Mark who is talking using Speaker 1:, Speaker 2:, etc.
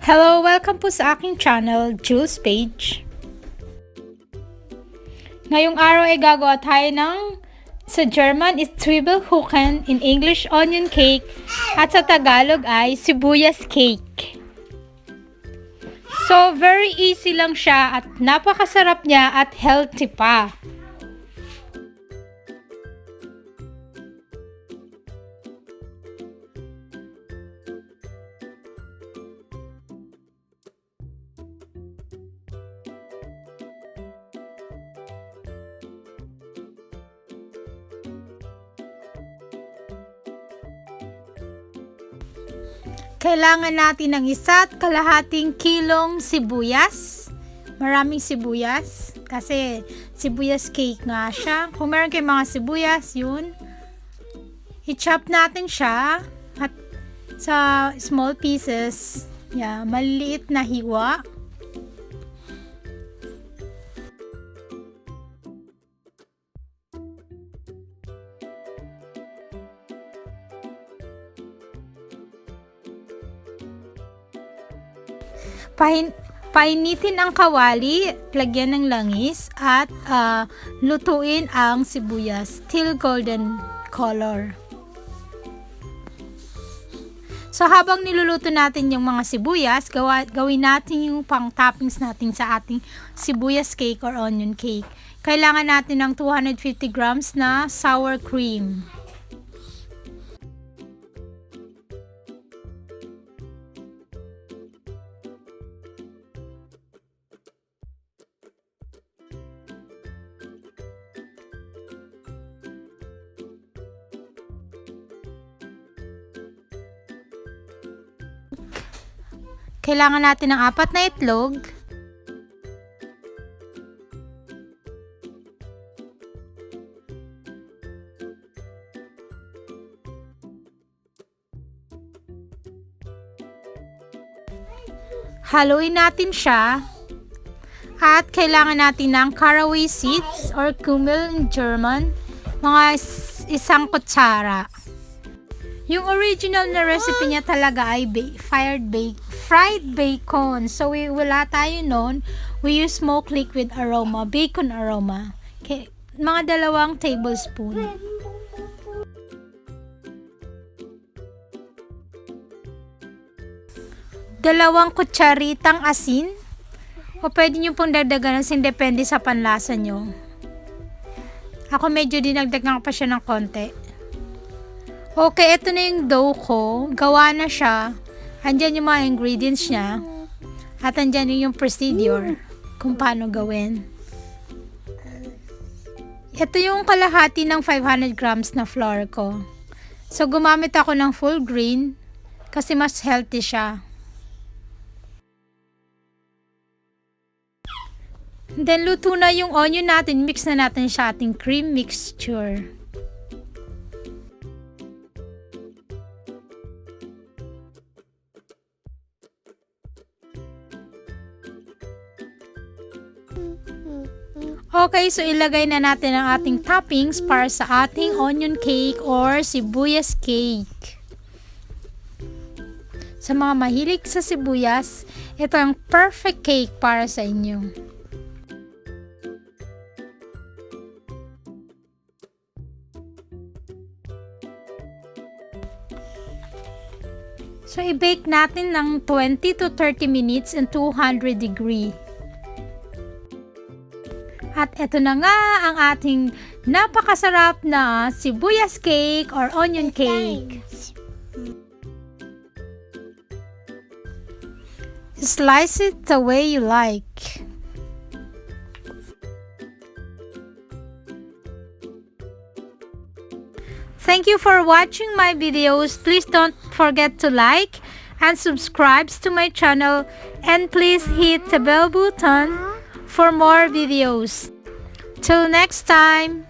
Speaker 1: Hello! Welcome po sa aking channel, Jules Page. Ngayong araw ay gagawa tayo ng, sa German is Zwiebelkuchen, in English onion cake, at sa Tagalog ay Sibuyas cake. So, very easy lang siya at napakasarap niya at healthy pa. Kailangan natin ng 1.5 kilong sibuyas. Maraming sibuyas. Kasi sibuyas cake nga siya. Kung meron kayong mga sibuyas, yun. I-chop natin siya at sa small pieces. Yeah, maliliit na hiwa. Painitin ang kawali, lagyan ng langis, at lutuin ang sibuyas till golden color. So, habang niluluto natin yung mga sibuyas, gawin natin yung pang-toppings natin sa ating sibuyas cake or onion cake. Kailangan natin ng 250 grams na sour cream. Kailangan natin ng 4 na itlog. Haluin natin siya. At kailangan natin ng caraway seeds or Kümmel in German. Mga 1 kutsara. Yung original na recipe niya talaga ay fried bacon. So, wala tayo nun. We use smoked liquid aroma, bacon aroma. Okay, mga 2 tablespoon. Dalawang kutsaritang asin. O pwede nyo pong dagdagan asin, depende sa panlasa nyo. Ako medyo dinagdagan pa siya ng konti. Okay, ito na yung dough ko. Gawa na siya. Andyan yung mga ingredients niya. At andyan yung procedure kung paano gawin. Ito yung kalahati ng 500 grams na flour ko. So, gumamit ako ng full grain kasi mas healthy siya. Then, luto na yung onion natin. Mix na natin siya ating cream mixture. Okay, so ilagay na natin ang ating toppings para sa ating onion cake or sibuyas cake. Sa mga mahilig sa sibuyas, ito ang perfect cake para sa inyo. So, i-bake natin ng 20 to 30 minutes in 200 degree. At ito na nga ang ating napakasarap na sibuyas cake or onion cake. Slice it the way you like. Thank you for watching my videos. Please don't forget to like and subscribe to my channel, and please hit the bell button for more videos. Till next time.